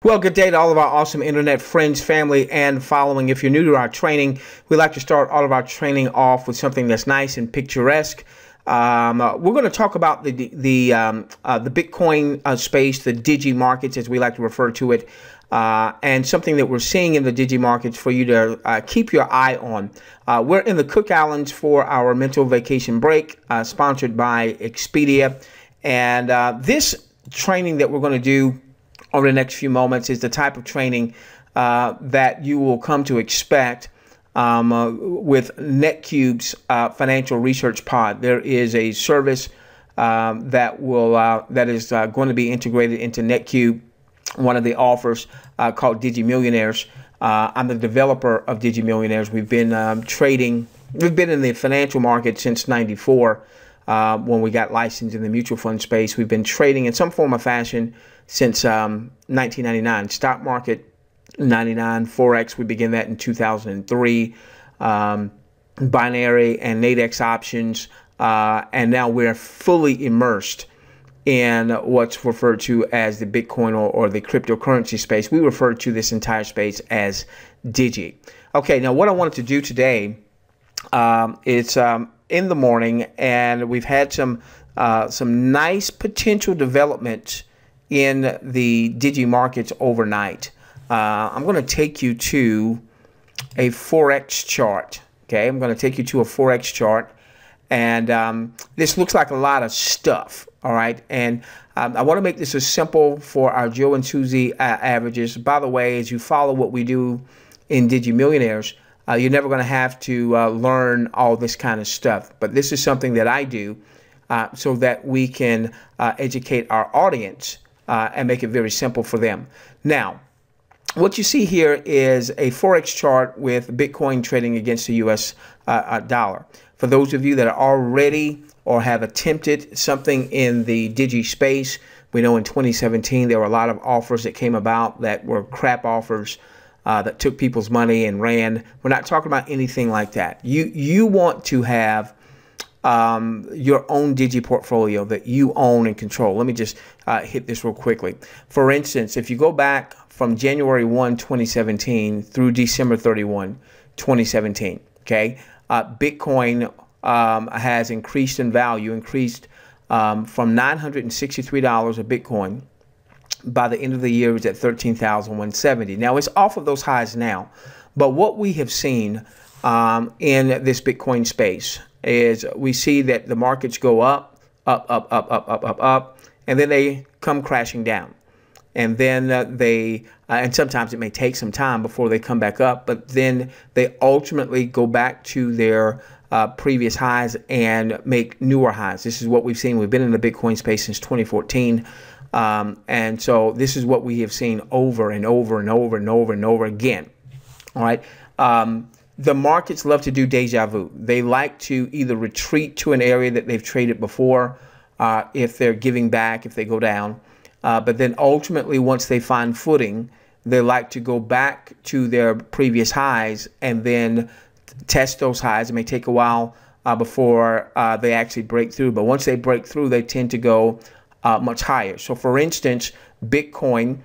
Well, good day to all of our awesome internet friends, family, and following. If you're new to our training, we like to start all of our training off with something that's nice and picturesque. We're going to talk about the Bitcoin space, the Digi markets, as we like to refer to it, and something that we're seeing in the Digi markets for you to keep your eye on. We're in the Cook Islands for our mental vacation break, sponsored by Expedia, and this training that we're going to do over the next few moments is the type of training that you will come to expect with NetQube's financial research pod. There is a service that is going to be integrated into NetQube, one of the offers called Digi Millionaires. I'm the developer of Digi Millionaires. We've been trading. We've been in the financial market since '94 when we got licensed in the mutual fund space. We've been trading in some form or fashion since 1999. Stock market, 99. Forex, we began that in 2003. Binary and Nadex options, and now we're fully immersed in what's referred to as the Bitcoin or the cryptocurrency space. We refer to this entire space as Digi. Okay, now what I wanted to do today, it's in the morning, and we've had some nice potential developments in the Digi markets overnight. I'm going to take you to a Forex chart. Okay, I'm going to take you to a Forex chart, and this looks like a lot of stuff. All right, and I want to make this as simple for our Joe and Susie averages. By the way, as you follow what we do in Digi Millionaires, you're never going to have to learn all this kind of stuff. But this is something that I do so that we can educate our audience and make it very simple for them. Now, what you see here is a Forex chart with Bitcoin trading against the US dollar. For those of you that are already or have attempted something in the Digi space, we know in 2017 there were a lot of offers that came about that were crap offers that took people's money and ran. We're not talking about anything like that. You want to have your own Digi portfolio that you own and control. Let me just hit this real quickly. For instance, if you go back from January 1, 2017 through December 31, 2017, okay, Bitcoin has increased in value, increased from $963 a Bitcoin. By the end of the year, it's at $13,170. Now, it's off of those highs now, but what we have seen in this Bitcoin space is we see that the markets go up, and then they come crashing down. And then and sometimes it may take some time before they come back up, but then they ultimately go back to their previous highs and make newer highs. This is what we've seen. We've been in the Bitcoin space since 2014. And so this is what we have seen over and over and over and over and over again. All right. The markets love to do deja vu. They like to either retreat to an area that they've traded before, if they're giving back, if they go down. But then ultimately, once they find footing, they like to go back to their previous highs and then test those highs. It may take a while before they actually break through. But once they break through, they tend to go much higher. So for instance, Bitcoin,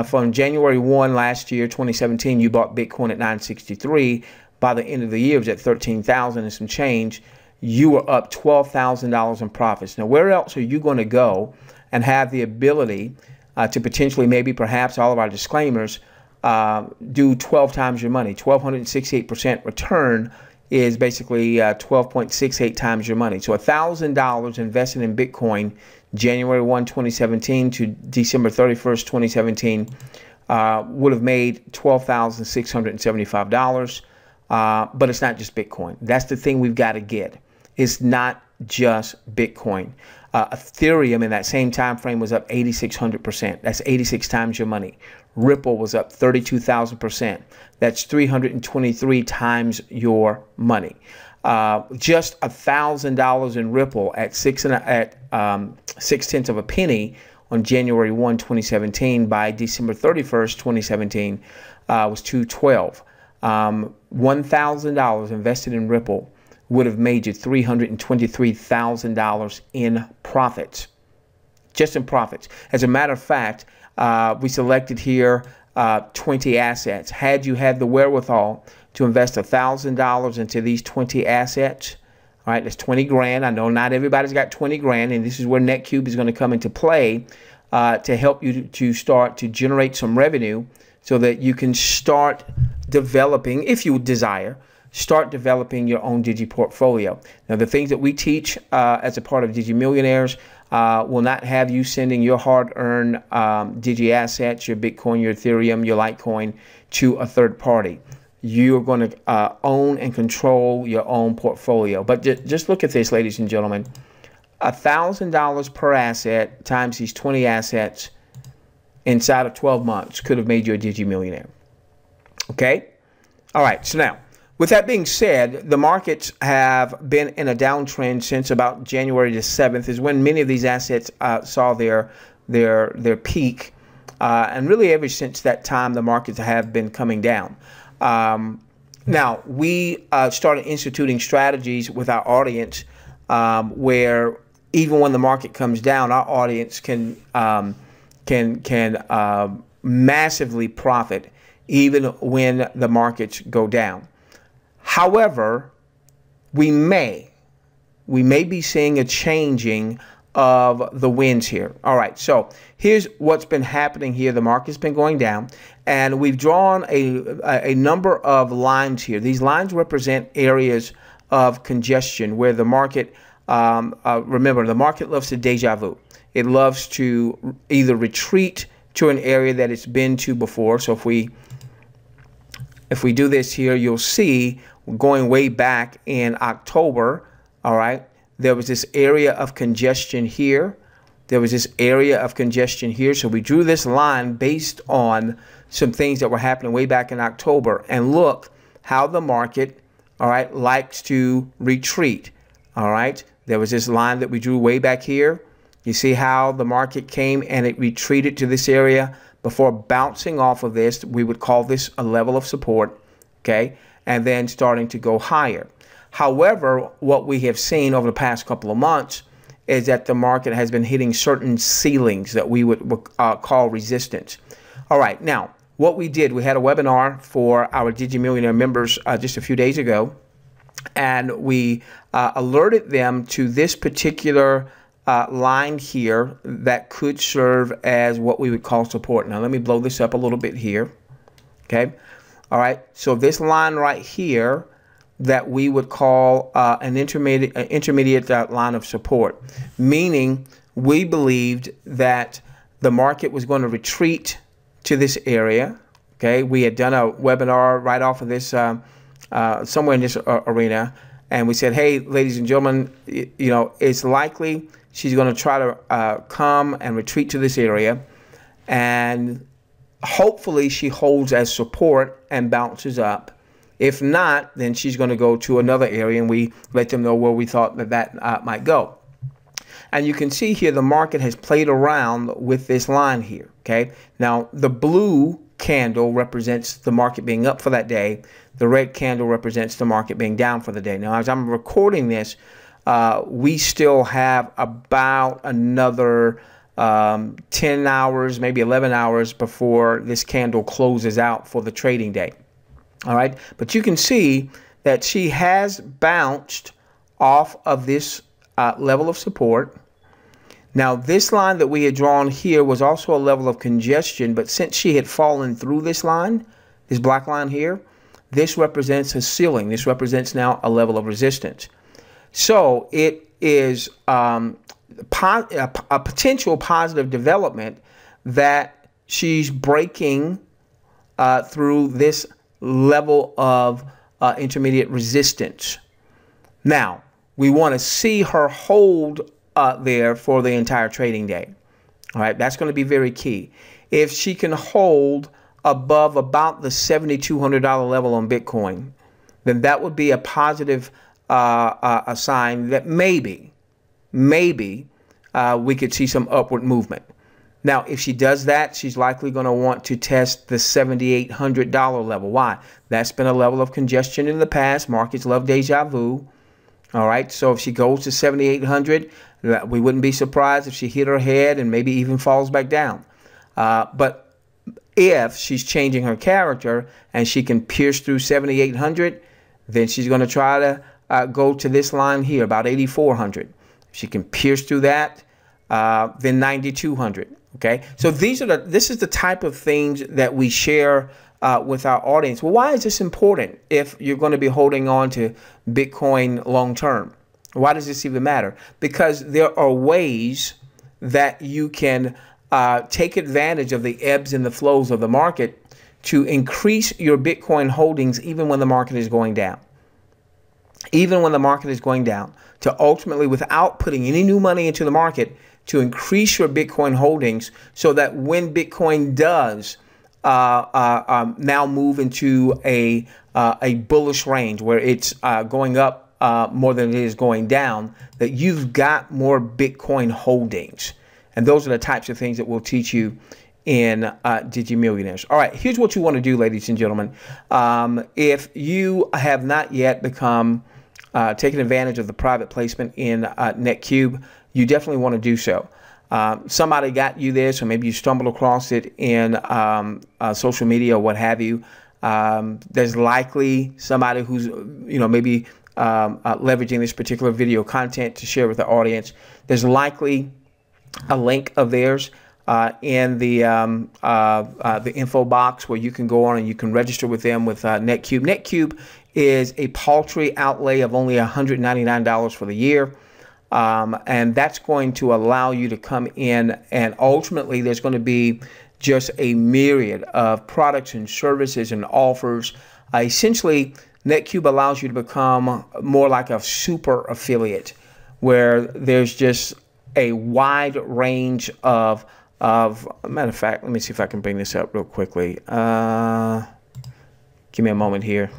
from January 1 last year, 2017, you bought Bitcoin at 963. By the end of the year, it was at 13,000 and some change. You were up $12,000 in profits. Now, where else are you going to go and have the ability to potentially, maybe perhaps all of our disclaimers, do 12 times your money? 1,268% return is basically 12.68 times your money. So $1,000 invested in Bitcoin January 1, 2017 to December 31st, 2017 would have made $12,675. But it's not just Bitcoin. That's the thing we've got to get. It's not just Bitcoin. Ethereum in that same time frame was up 8,600%. That's 86 times your money. Ripple was up 32,000%. That's 323 times your money. Just $1,000 in Ripple at 6/10 of a penny on January 1, 2017. By December 31st, 2017, was $212. $1,000 invested in Ripple would have made you $323,000 in profits. Just in profits. As a matter of fact, We selected here 20 assets. Had you had the wherewithal to invest $1,000 into these 20 assets, all right, that's 20 grand. I know not everybody's got 20 grand, and this is where NetQube is going to come into play to help you to start to generate some revenue so that you can start developing, if you desire, start developing your own Digi portfolio. Now, the things that we teach as a part of Digi Millionaires will not have you sending your hard-earned Digi assets, your Bitcoin, your Ethereum, your Litecoin to a third party. You're going to own and control your own portfolio. But just look at this, ladies and gentlemen. $1,000 per asset times these 20 assets inside of 12 months could have made you a Digi millionaire. Okay? All right. So now, with that being said, the markets have been in a downtrend since about January the 7th is when many of these assets saw their peak. And really ever since that time, the markets have been coming down. Now, we started instituting strategies with our audience where even when the market comes down, our audience can massively profit even when the markets go down. However, we may be seeing a changing of the winds here. All right, so here's what's been happening here. The market's been going down, and we've drawn a number of lines here. These lines represent areas of congestion where the market, remember, the market loves to deja vu. It loves to either retreat to an area that it's been to before. So if we do this here, you'll see going way back in October, all right, there was this area of congestion here. There was this area of congestion here. So we drew this line based on some things that were happening way back in October. And look how the market, all right, likes to retreat. All right. There was this line that we drew way back here. You see how the market came and it retreated to this area before bouncing off of this. We would call this a level of support. Okay. And then starting to go higher. However, what we have seen over the past couple of months is that the market has been hitting certain ceilings that we would call resistance. All right, now, what we did, we had a webinar for our Digi Millionaire members just a few days ago, and we alerted them to this particular line here that could serve as what we would call support. Now, let me blow this up a little bit here, okay? All right, so this line right here that we would call an intermediate line of support, meaning we believed that the market was going to retreat to this area. Okay, we had done a webinar right off of this somewhere in this arena, and we said, hey, ladies and gentlemen, you know, it's likely she's going to try to come and retreat to this area, and hopefully she holds as support and bounces up. If not, then she's going to go to another area, and we let them know where we thought that might go. And you can see here the market has played around with this line here. Okay, now the blue candle represents the market being up for that day. The red candle represents the market being down for the day. Now, as I'm recording this, we still have about another 10 hours, maybe 11 hours before this candle closes out for the trading day. All right, but you can see that she has bounced off of this level of support. Now, this line that we had drawn here was also a level of congestion, but since she had fallen through this line, this black line here, this represents a ceiling. This represents now a level of resistance. So it is a potential positive development that she's breaking through this level of intermediate resistance. Now, we want to see her hold there for the entire trading day. All right, that's going to be very key. If she can hold above about the $7,200 level on Bitcoin, then that would be a positive a sign that maybe we could see some upward movement. Now, if she does that, she's likely going to want to test the $7,800 level. Why? That's been a level of congestion in the past. Markets love deja vu. All right, so if she goes to 7,800, we wouldn't be surprised if she hit her head and maybe even falls back down. But if she's changing her character and she can pierce through 7,800, then she's going to try to go to this line here, about 8,400. If she can pierce through that, then 9,200. Okay, so this is the type of things that we share with our audience. Well, why is this important if you're going to be holding on to Bitcoin long term? Why does this even matter? Because there are ways that you can take advantage of the ebbs and the flows of the market to increase your Bitcoin holdings even when the market is going down. Even when the market is going down, to ultimately, without putting any new money into the market, to increase your Bitcoin holdings so that when Bitcoin does now move into a bullish range where it's going up more than it is going down, that you've got more Bitcoin holdings. And those are the types of things that we'll teach you in Digi Millionaires. All right, here's what you want to do, ladies and gentlemen. If you have not yet become taking advantage of the private placement in NetQube, you definitely want to do so. Somebody got you this, or maybe you stumbled across it in social media or what have you. There's likely somebody who's, maybe leveraging this particular video content to share with the audience. There's likely a link of theirs in the info box where you can go on and you can register with them with NetQube. NetQube is a paltry outlay of only $199 for the year. And that's going to allow you to come in, and ultimately there's going to be just a myriad of products and services and offers. Essentially, NetQube allows you to become more like a super affiliate, where there's just a wide range of matter of fact, let me see if I can bring this up real quickly. Give me a moment here.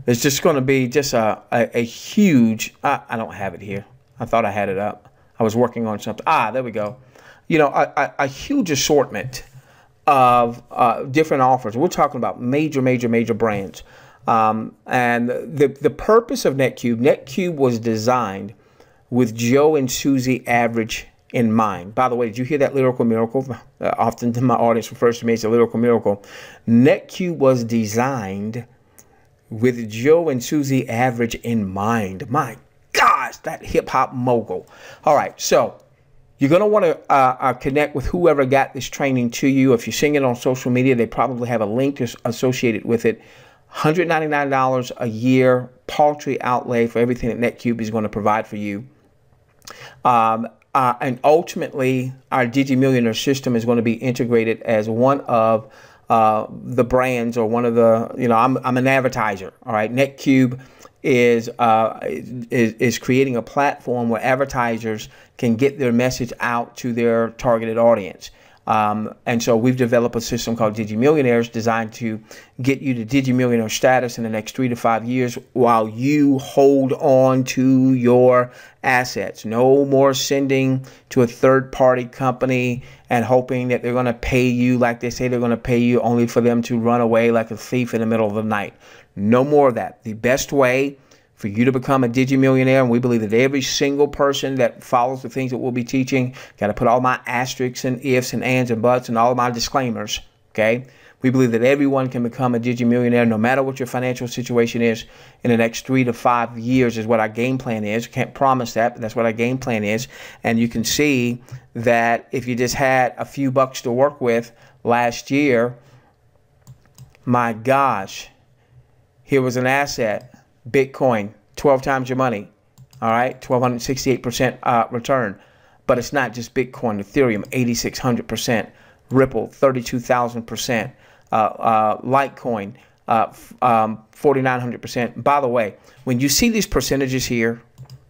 There's just going to be just a huge, I don't have it here. I thought I had it up. I was working on something. There we go. A huge assortment of different offers. We're talking about major brands. And the purpose of NetQube was designed with Joe and Susie average in mind. By the way, did you hear that lyrical miracle? Often my audience refers to me as a lyrical miracle. NetQube was designed with Joe and Susie average in mind. My gosh, that hip hop mogul. All right, so you're going to want to connect with whoever got this training to you. If you're seeing it on social media, they probably have a link associated with it. $199 a year, paltry outlay for everything that NetQube is going to provide for you. And ultimately, our Digi Millionaire system is going to be integrated as one of the brands, or one of the, I'm an advertiser. All right, NetQube is creating a platform where advertisers can get their message out to their targeted audience. And so we've developed a system called Digi Millionaires, designed to get you to Digi Millionaire status in the next 3 to 5 years while you hold on to your assets. No more sending to a third-party company and hoping that they're going to pay you like they say they're going to pay you, only for them to run away like a thief in the middle of the night. No more of that. The best way for you to become a Digi Millionaire, and we believe that every single person that follows the things that we'll be teaching, got to put all my asterisks and ifs and ands and buts and all of my disclaimers, okay? We believe that everyone can become a Digi Millionaire no matter what your financial situation is in the next 3 to 5 years is what our game plan is. Can't promise that, but that's what our game plan is. And you can see that if you just had a few bucks to work with last year, my gosh, here was an asset. Bitcoin, 12 times your money, all right, 1,268% return. But it's not just Bitcoin. Ethereum, 8,600%. Ripple, 32,000%. Litecoin, 4,900%. By the way, when you see these percentages here,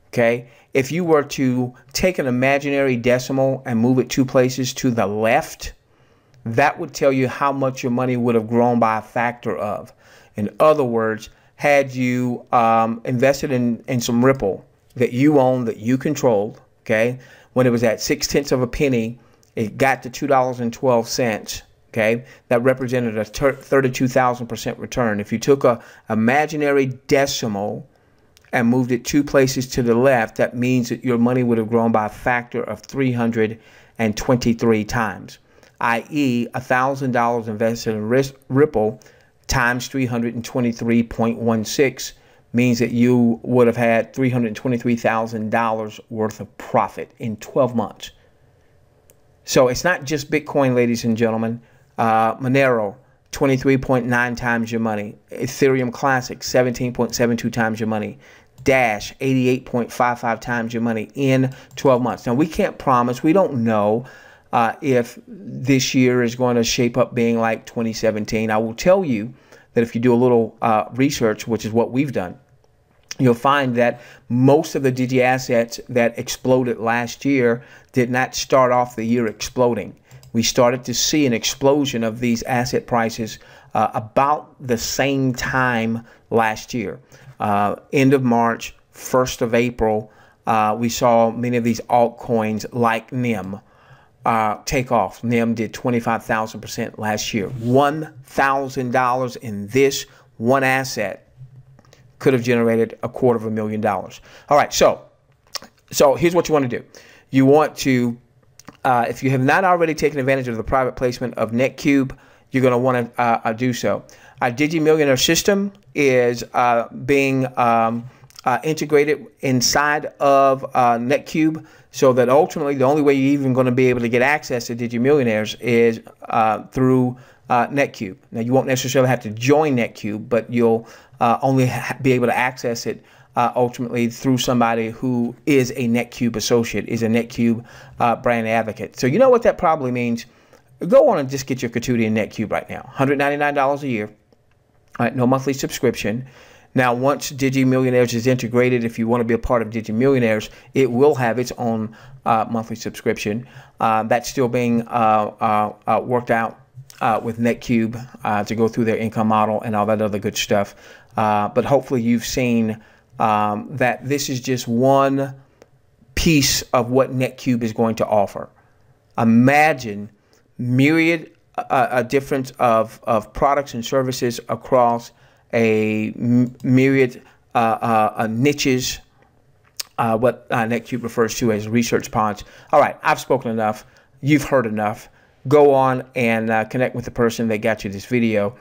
okay, if you were to take an imaginary decimal and move it 2 places to the left, that would tell you how much your money would have grown by a factor of. In other words, had you invested in some Ripple that you own, that you controlled, okay, when it was at 0.6 of a penny, it got to $2.12, okay, that represented a 32,000% return. If you took a imaginary decimal and moved it 2 places to the left, that means that your money would have grown by a factor of 323 times, i.e. $1,000 invested in Ripple times 323.16 means that you would have had $323,000 worth of profit in 12 months. So it's not just Bitcoin, ladies and gentlemen. Monero, 23.9 times your money. Ethereum Classic, 17.72 times your money. Dash, 88.55 times your money in 12 months. Now, we can't promise. We don't know if this year is going to shape up being like 2017. I will tell you that if you do a little research, which is what we've done, you'll find that most of the Digi assets that exploded last year did not start off the year exploding. We started to see an explosion of these asset prices about the same time last year. End of March, 1st of April, we saw many of these altcoins like NIM take off. NIM did 25,000% last year. $1,000 in this one asset could have generated $250,000. All right, so here's what you want to do. You want to, if you have not already taken advantage of the private placement of NetQube, you're going to want to do so. Our Digi Millionaire system is being integrated inside of NetQube, so that ultimately the only way you're even going to be able to get access to Digi Millionaires is through NetQube. Now, you won't necessarily have to join NetQube, but you'll only be able to access it ultimately through somebody who is a NetQube associate, is a NetQube brand advocate. So you know what that probably means? Go on and just get your gratuity in NetQube right now. $199 a year. All right, no monthly subscription. Now, once Digi Millionaires is integrated, if you want to be a part of Digi Millionaires, it will have its own monthly subscription. That's still being worked out with NetQube to go through their income model and all that other good stuff. But hopefully you've seen that this is just one piece of what NetQube is going to offer. Imagine myriad difference of products and services across a myriad niches, what NetQube refers to as research pods. All right, I've spoken enough. You've heard enough. Go on and connect with the person that got you this video.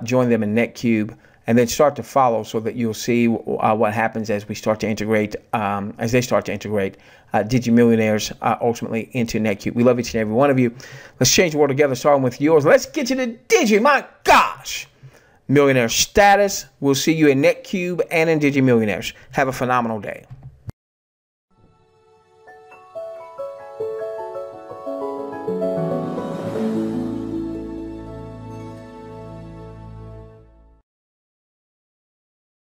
Join them in NetQube, and then start to follow so that you'll see what happens as we start to integrate, as they start to integrate Digi Millionaires ultimately into NetQube. We love each and every one of you. Let's change the world together, starting with yours. Let's get you to Digi, my gosh, Millionaire status. We'll see you in NetQube and in Digi Millionaires. Have a phenomenal day.